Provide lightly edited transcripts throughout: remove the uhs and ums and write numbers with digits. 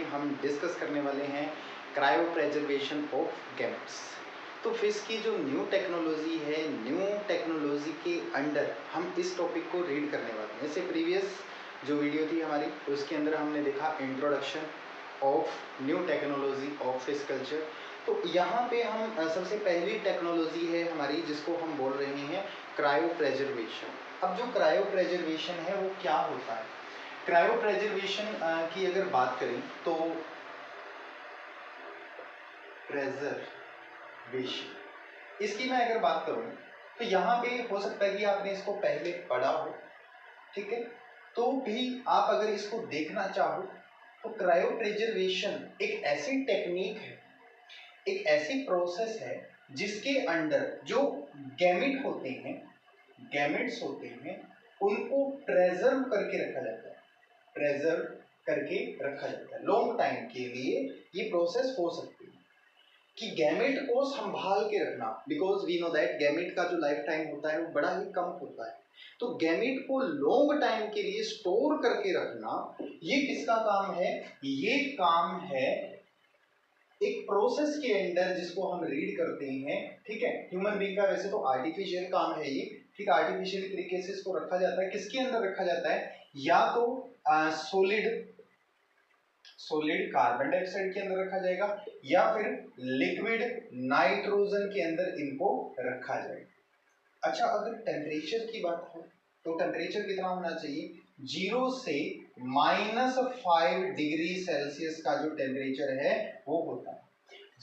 हम डिस्कस करने वाले हैं क्रायो प्रेजर्वेशन ऑफ गैमेट्स। तो फिश की जो न्यू टेक्नोलॉजी है, न्यू टेक्नोलॉजी के अंडर हम इस टॉपिक को रीड करने वाले हैं। जैसे प्रीवियस जो वीडियो थी हमारी, उसके अंदर हमने देखा introduction of new technology of fish culture. तो यहाँ पे हम सबसे पहली टेक्नोलॉजी है हमारी जिसको हम बोल रहे हैं क्रायो प्रेजर्वेशन। अब जो क्रायो प्रेजर्वेशन है वो क्या होता है? क्रायो प्रेजर्वेशन की अगर बात करें तो प्रेजर्वेशन, इसकी मैं अगर बात करूं तो यहाँ पे हो सकता है कि आपने इसको पहले पढ़ा हो, ठीक है, तो भी आप अगर इसको देखना चाहो तो क्रायो प्रेजर्वेशन एक ऐसी टेक्निक है, एक ऐसी प्रोसेस है जिसके अंडर जो गैमेट होते हैं, गैमेट्स होते हैं, उनको प्रेजर्व करके रखा जाता है, प्रेजर्व करके रखा जाता है लॉन्ग टाइम के लिए। ये प्रोसेस हो सकती है कि गैमेट को संभाल के रखना, because we know that gamete का जो लाइफ टाइम होता है वो बड़ा ही कम होता है। तो गैमेट को लॉन्ग टाइम के लिए स्टोर करके रखना, ये किसका काम है? ये काम है एक प्रोसेस के अंदर जिसको हम रीड करते हैं, ठीक है। ह्यूमन बीइंग का वैसे तो आर्टिफिशियल काम है ये, ठीक, आर्टिफिशियल तरीके से इसको रखा जाता है। किसके अंदर रखा जाता है? या तो सॉलिड कार्बन डाइऑक्साइड के अंदर रखा जाएगा या फिर लिक्विड नाइट्रोजन के अंदर इनको रखा जाएगा। अच्छा, अगर टेम्परेचर की बात हो तो टेम्परेचर कितना होना चाहिए? 0 से -5 डिग्री सेल्सियस का जो टेम्परेचर है वो होता है।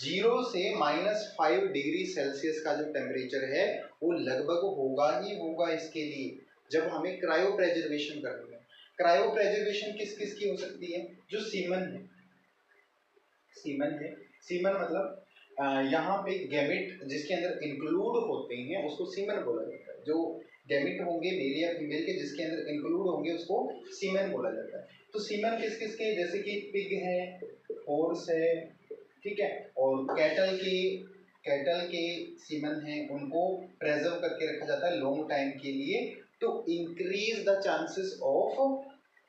0 से -5 डिग्री सेल्सियस का जो टेम्परेचर है वो लगभग होगा ही होगा इसके लिए, जब हमें क्रायो प्रेजर्वेशन करनी है। क्रायो प्रेजर्वेशन किस किस की हो सकती है? जो सीमन है, सीमन है, सीमन मतलब यहाँ पे गैमेट जिसके अंदर इंक्लूड होते हैं उसको सीमन बोला जाता है। जो गैमेट होंगे मेल या फीमेल के जिसके अंदर इंक्लूड होंगे उसको सीमन बोला जाता है। तो सीमन किस किस के? जैसे कि पिग है, हॉर्स है, ठीक है, और कैटल के सीमन हैं, उनको प्रेजर्व करके रखा जाता है लॉन्ग टाइम के लिए to increase the chances of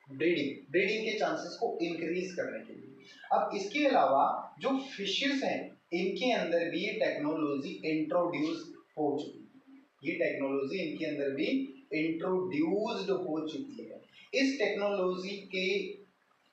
breeding के चांसेस को इंक्रीज करने के लिए। अब इसके अलावा जो फिशेस हैं इनके अंदर भी ये टेक्नोलॉजी इंट्रोड्यूस हो चुकी है, ये टेक्नोलॉजी इनके अंदर भी इंट्रोड्यूस्ड हो चुकी है। इस टेक्नोलॉजी के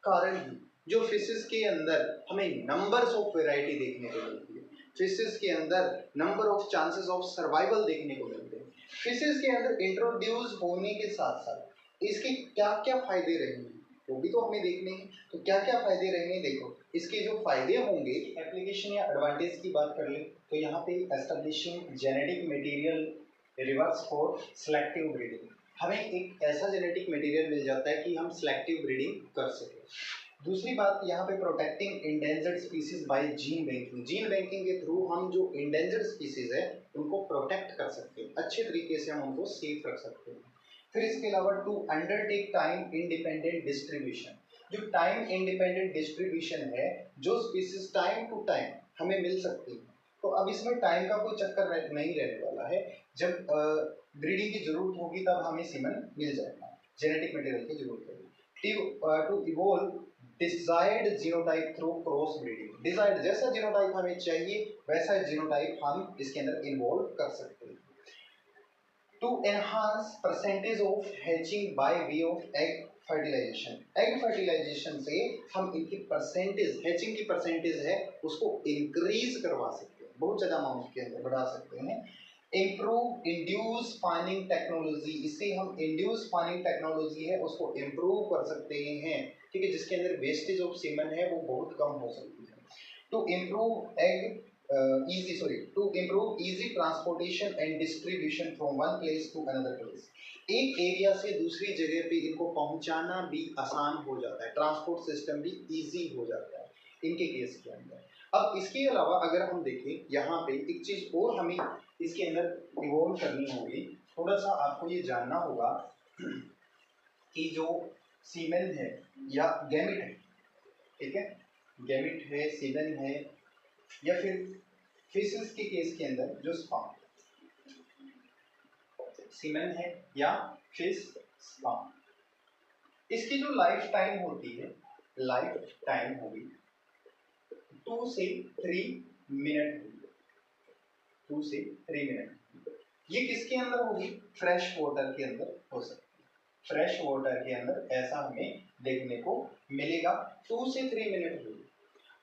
कारण ही जो फिशेस के अंदर हमें नंबर्स ऑफ वैरायटी देखने को मिलती है, फिशेस के अंदर number of chances of survival देखने को मिलते हैं। फिशेस के अंदर इंट्रोड्यूस होने के साथ साथ इसके क्या क्या फायदे रहे हैं वो भी तो हमें देखने हैं। तो क्या क्या फायदे रहे हैं, देखो, इसके जो फायदे होंगे, एप्लीकेशन या एडवांटेज की बात कर ले तो यहाँ पे establishing genetic material reverse for selective breeding, हमें एक ऐसा जेनेटिक मटेरियल मिल जाता है कि हम सिलेक्टिव ब्रीडिंग कर सकें। दूसरी बात यहाँ पे protecting endangered species bye gene banking, gene banking के थ्रू हम जो इंडेंजर्ड स्पीसीज है उनको प्रोटेक्ट कर सकते हैं, अच्छे तरीके से हम उनको सेफ रख सकते हैं। फिर इसके अलावा to undertake time independent distribution, जो टाइम इंडिपेंडेंट डिस्ट्रीब्यूशन है, जो स्पीसीज टाइम टू टाइम हमें मिल सकती है। तो अब इसमें टाइम का कोई चक्कर नहीं रहने वाला है, जब ब्रीडिंग की जरूरत होगी तब हमें सीमन मिल जाएगा, जेनेटिक मटेरियल की जरूरत होगी। To evolve desired genotype through cross breeding, desired जैसा जीनोटाइप हमें चाहिए वैसा जीनोटाइप हम इसके अंदर इन्वॉल्व कर सकते हैं। To enhance percentage of hatching by way of egg fertilization, egg fertilization से हम इनकी परसेंटेज, हैचिंग की परसेंटेज है उसको इंक्रीज करवा सकते हैं, बहुत ज़्यादा अमाउंट के अंदर बढ़ा सकते हैं। इम्प्रूव इंड्यूस फाइनिंग टेक्नोलॉजी, इससे हम इंड्यूस फाइनिंग टेक्नोलॉजी है उसको इम्प्रूव कर सकते हैं, ठीक है, जिसके अंदर वेस्टेज ऑफ सीमन है वो बहुत कम हो सकती है। To improve egg to improve easy transportation and distribution from one place to another place, एक एरिया से दूसरी जगह पे इनको पहुंचाना भी आसान हो जाता है, ट्रांसपोर्ट सिस्टम भी इजी हो जाता है इनके केस के अंदर। अब इसके अलावा अगर हम देखें यहाँ पे एक चीज और हमें इसके अंदर इवॉल्व करनी होगी, थोड़ा सा आपको ये जानना होगा कि जो सीमेन है या गैमेट है, ठीक है, गैमेट है, सीमेन है, या फिर फिशेस के केस के अंदर जो स्पर्म, सीमेन है या फिश स्पर्म, इसकी जो लाइफ टाइम होती है लाइफ टाइम होगी 2 से 3 मिनट होगी, 2 से 3 मिनट। ये किसके अंदर होगी? फ्रेश वाटर के अंदर हो सकती है, फ्रेश वाटर के अंदर ऐसा हमें देखने को मिलेगा 2 से 3 मिनट होगी।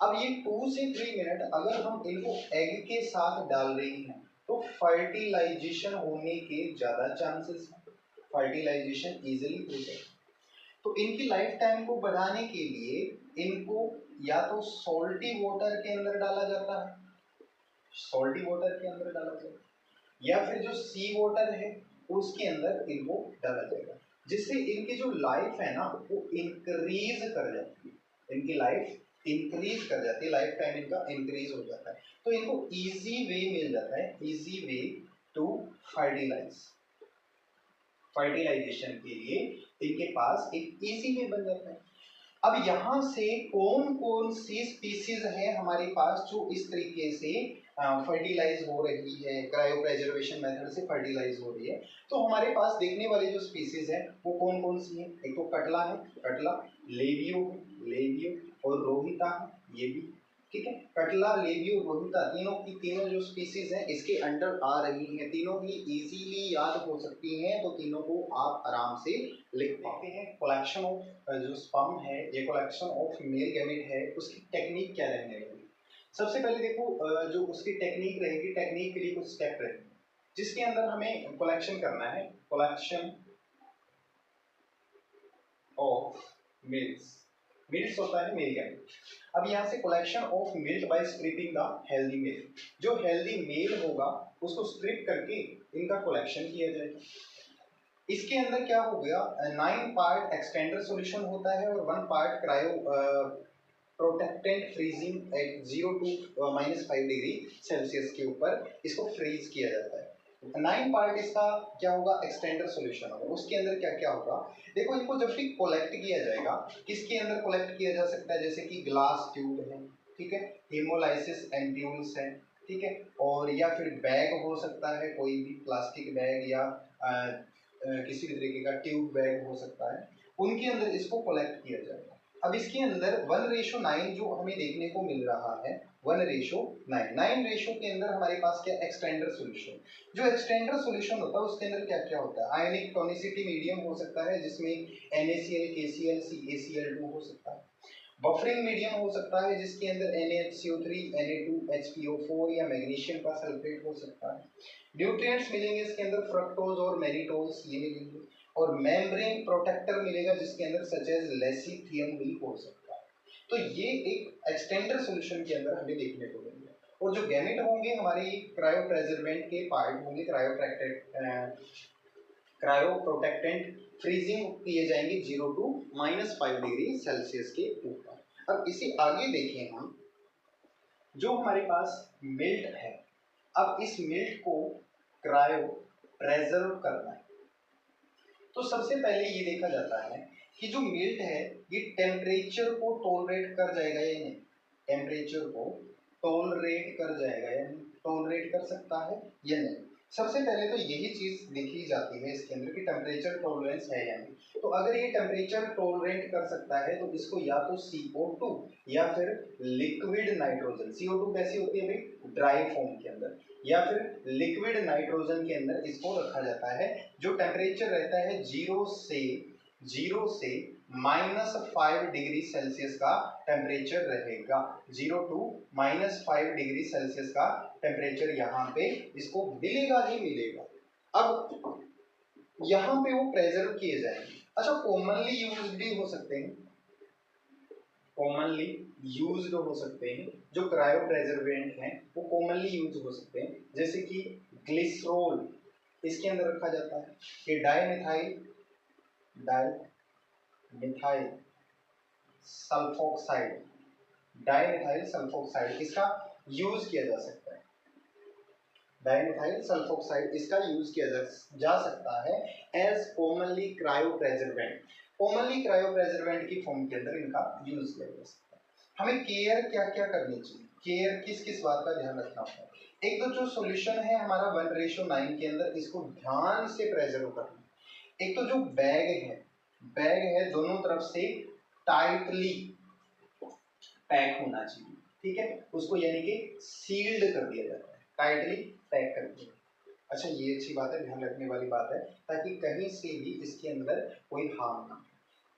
अब ये 2 से 3 मिनट अगर हम इनको एग के साथ डाल रहे हैं तो फर्टिलाइजेशन होने के ज़्यादा चांसेस हैं, फर्टिलाइजेशन इजीली हो जाएगी। तो इनकी लाइफ टाइम को बढ़ाने के लिए इनको या तो सॉल्टी वाटर के अंदर डाला जाता है, सॉल्टी वाटर के अंदर डाला जाएगा, या फिर जो सी वाटर है उसके अंदर इनको डाला जाएगा, जिससे इनकी जो लाइफ है ना वो इंक्रीज कर जाती है, इनकी लाइफ इंक्रीज कर जाती है, लाइफ टाइम इनका इंक्रीज हो जाता है। तो इनको इजी वे मिल जाता है, easy way to fertilize, fertilization के लिए इनके पास एक इजी वे बन जाता है। अब यहाँ से कौन कौन सी स्पीसीज है हमारे पास जो इस तरीके से फर्टिलाइज हो रही है, क्रायो प्रेजर्वेशन मेथड से फर्टिलाइज हो रही है? तो हमारे पास देखने वाली जो स्पीसीज है वो कौन कौन सी है? एक तो कटला है, कटला, लेबियो है, लेबियो और रोहिता है, ये भी ठीक है। कटला, लेबियो, रोहिता तीनों की तीनों जो स्पीसीज हैं इसके अंडर आ रही हैं, तीनों ही इजीली याद हो सकती हैं, तो तीनों को आप आराम से लिख पाते हैं। कलेक्शन ऑफ जो स्पर्म है, ये कलेक्शन ऑफ मेल गैमेट है, उसकी टेक्निक क्या रहने वाली? सबसे पहले देखो जो उसकी टेक्निक रहेगी, टेक्निक के लिए कुछ स्टेप रहेंगे जिसके अंदर हमें कलेक्शन करना है, कलेक्शन ऑफ मिल्स, मिल्स होता है मेल गैमेट। अब यहाँ से collection of milk by stripping the healthy male, जो हेल्दी मेल होगा उसको स्ट्रिप करके इनका कलेक्शन किया जाएगा। इसके अंदर क्या हो गया, 9 पार्ट एक्सटेंडर सॉल्यूशन होता है और 1 part cryoprotectant freezing at 0 to -5 degree Celsius के ऊपर इसको फ्रीज किया जाता है। 9 पार्ट इसका क्या होगा, एक्सटेंडर सॉल्यूशन होगा। उसके अंदर क्या क्या होगा, देखो इनको जब भी कलेक्ट किया जाएगा, किसके अंदर कलेक्ट किया जा सकता है, जैसे कि ग्लास ट्यूब है, ठीक है, हेमोलाइसिस एम्प्यूल्स है, ठीक है, और या फिर बैग हो सकता है, कोई भी प्लास्टिक बैग या किसी भी तरीके का ट्यूब बैग हो सकता है, उनके अंदर इसको कलेक्ट किया जाएगा। अब इसके अंदर 1:9 जो हमें देखने को मिल रहा है, 1:9, 9 रेशो के अंदर हमारे पास क्या, एक्सटेंडर सॉल्यूशन। जो एक्सटेंडर सॉल्यूशन होता है उसके अंदर क्या क्या होता है, आयनिक टोनिसिटी मीडियम हो सकता है जिसमें NaCl, KCl, CaCl2 हो सकता है। बफरिंग मीडियम हो सकता है जिसके अंदर NaHCO3, Na2, HPO4 या मैग्नीशियम का सल्फेट हो सकता है। न्यूट्रिएंट्स मिलेंगे इसके अंदर, फ्रक्टोज और मैनिटोल्स ये मिलेंगे, और मेम्ब्रेन प्रोटेक्टर मिलेगा जिसके अंदर सच एज लेसिथियम भी हो सकता है। तो ये एक एक्सटेंडर सॉल्यूशन के अंदर हमें देखने को मिलेगा। और जो गैमेट होंगे हमारे क्रायो प्रेजर्वेंट के पार्ट होंगे, क्रायो प्रोटेक्टेंट फ्रीजिंग किए जाएंगे 0 to -5 डिग्री सेल्सियस के ऊपर। अब इसे आगे देखें हम, जो हमारे पास मिल्ट है, अब इस मिल्ट को क्रायो प्रेजर्व करना है, तो सबसे पहले ये देखा जाता है कि जो मिल्ट है ये टेम्परेचर को टॉलरेट कर जाएगा या नहीं, टेम्परेचर को टॉलरेट कर जाएगा या नहीं, टॉलरेट कर सकता है या नहीं। सबसे पहले तो यही चीज देखी जाती है इसके अंदर कि टेम्परेचर टॉलरेंस है या नहीं। तो अगर ये टेम्परेचर टॉलरेट कर सकता है तो इसको या तो CO2 या फिर लिक्विड नाइट्रोजन, CO2 कैसी होती है भाई, ड्राई फॉर्म के अंदर, या फिर लिक्विड नाइट्रोजन के अंदर इसको रखा जाता है, जो टेम्परेचर रहता है 0 से -5 डिग्री सेल्सियस का टेम्परेचर रहेगा। 0 to -5 डिग्री सेल्सियस का टेम्परेचर यहाँ पे इसको मिलेगा ही मिलेगा। अब यहाँ पे वो प्रेजर्व किए जाएंगे। अच्छा, कॉमनली यूज भी हो सकते हैं, कॉमनली यूज्ड हो सकते हैं, जो क्रायो प्रेजर्वेंट हैं वो कॉमनली यूज हो सकते हैं, जैसे कि ग्लिसरॉल इसके अंदर रखा जाता है, ये डाइमिथाइल सल्फोक्साइड, डाइमिथाइल सल्फोक्साइड इसका यूज किया जा सकता है, डाइमिथाइल सल्फोक्साइड इसका यूज किया जा सकता है as commonly cryopreservant, commonly cryopreservant की फॉर्म के अंदर इनका यूज किया जा सकता है। हमें केयर क्या क्या करनी चाहिए, केयर किस किस बात का ध्यान रखना होता है? एक तो जो सॉल्यूशन है हमारा 1:9 के अंदर, इसको ध्यान से प्रेजर्व करना। एक तो जो बैग है दोनों तरफ से टाइटली पैक होना चाहिए, ठीक है, उसको यानी कि सील्ड कर दिया जाता है, टाइटली पैक कर दिया। अच्छा ये अच्छी बात है, ध्यान रखने वाली बात है, ताकि कहीं से भी इसके अंदर कोई हार्म ना।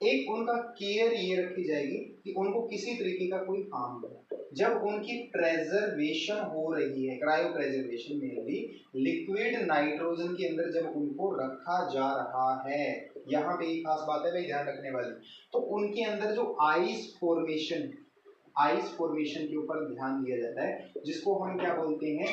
एक उनका केयर ये रखी जाएगी कि उनको किसी तरीके का कोई हार्म ना। जब उनकी प्रेजर्वेशन हो रही है, क्रायो प्रेजर्वेशन में भी लिक्विड नाइट्रोजन के अंदर जब उनको रखा जा रहा है, यहाँ पे एक खास बात है भाई ध्यान रखने वाली, तो उनके अंदर जो आइस फॉर्मेशन के ऊपर ध्यान दिया जाता है, जिसको हम क्या बोलते हैं,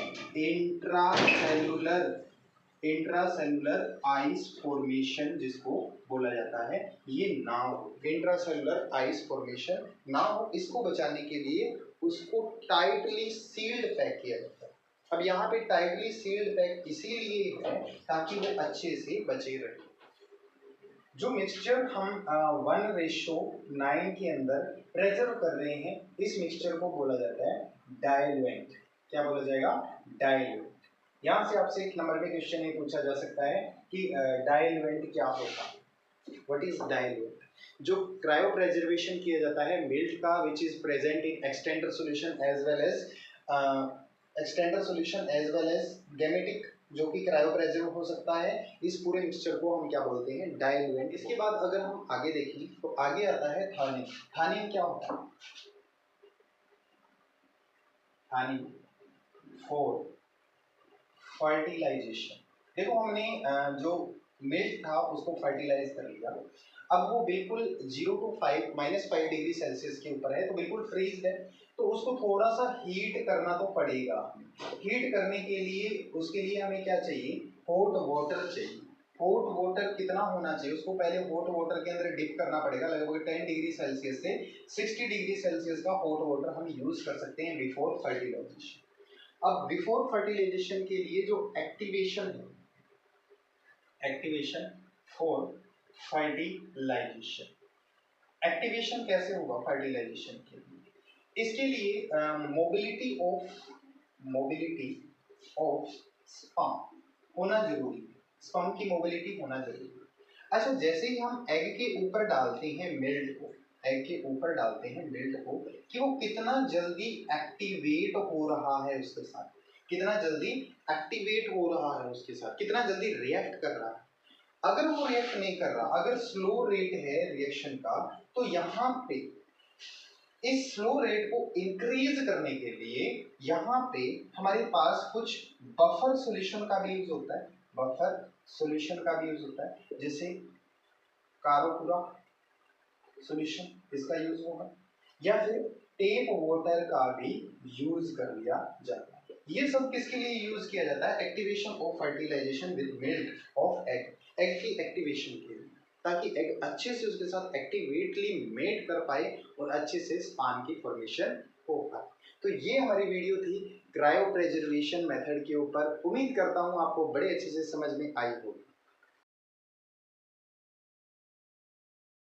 इंट्रासेलुलर आइस फॉर्मेशन जिसको बोला जाता है, ये ना हो, इंट्रासेलुलर आइस फॉर्मेशन ना हो, इसको बचाने के लिए उसको टाइटली सील्ड पैक किया जाता है। अब यहाँ पे टाइटली सील्ड पैक इसीलिए है ताकि वो अच्छे से बचे रहे। जो मिक्सचर हम 1:9 के अंदर प्रेजर्व कर रहे हैं, इस मिक्सचर को बोला जाता है डाइल्यूएंट। क्या बोला जाएगा, डाइल्यूएंट। यहाँ से आपसे एक नंबर में क्वेश्चन ये पूछा जा सकता है कि डाइल्यूएंट क्या होता है, व्हाट इज डाइल्यूएंट। जो क्रायो प्रेजर्वेशन किया जाता है मिल्क का, which is present in extender solution as well as gametic, जो कि क्रायो प्रेजर्व हो सकता है, इस पूरे मिक्सचर को हम क्या बोलते हैं, डाइल्यूएंट। इसके बाद अगर हम आगे देखें तो आगे आता है थानिन। थानिन क्या होता है, थानिन फॉर फर्टिलाइजेशन। देखो हमने जो मिल्क था उसको फर्टिलाइज कर लिया, अब वो बिल्कुल 0 to 5 -5 डिग्री सेल्सियस के ऊपर है, तो बिल्कुल फ्रीज है, तो उसको थोड़ा सा हीट करना तो पड़ेगा। हीट करने के लिए उसके लिए हमें क्या चाहिए, हॉट वाटर चाहिए। हॉट वाटर कितना होना चाहिए, उसको पहले हॉट वाटर के अंदर डिप करना पड़ेगा, लगभग 10 डिग्री सेल्सियस से 60 डिग्री सेल्सियस का हॉट वाटर हम यूज कर सकते हैं बिफोर फर्टिलाइजेशन। अब बिफोर फर्टिलाइजेशन के लिए जो एक्टिवेशन है, एक्टिवेशन फॉर फर्टिलाइजेशन, एक्टिवेशन कैसे होगा फर्टिलाइजेशन के लिए, इसके लिए मोबिलिटी ऑफ स्पर्म होना जरूरी है, स्पर्म की मोबिलिटी होना जरूरी है। अच्छा जैसे ही हम एग के ऊपर डालते हैं मिल्क को, एग के ऊपर डालते हैं मिल्क को, कि वो कितना जल्दी एक्टिवेट हो रहा है उसके साथ, कितना जल्दी एक्टिवेट हो रहा है उसके साथ, कितना जल्दी रिएक्ट कर रहा है। अगर वो रिएक्ट नहीं कर रहा, अगर स्लो रेट है रिएक्शन का, तो यहाँ पे इस स्लो रेट को इंक्रीज करने के लिए यहाँ पे हमारे पास कुछ बफर सॉल्यूशन का भी यूज होता है, बफर सॉल्यूशन का भी यूज होता है, जैसे कारोपुरा सॉल्यूशन, इसका यूज होगा, या फिर टेप वाटर का भी यूज कर लिया जाता है। ये सब किसके लिए यूज किया जाता है, activation of fertilization with milk of egg, egg की एक्टिवेशन के लिए, ताकि एग अच्छे से उसके साथ एक्टिवेटली मेट कर पाए और अच्छे से स्पान की फॉर्मेशन हो पाए। तो ये हमारी वीडियो थी क्रायो प्रेजर्वेशन मेथड के ऊपर। उम्मीद करता हूँ आपको बड़े अच्छे से समझ में आई होगी।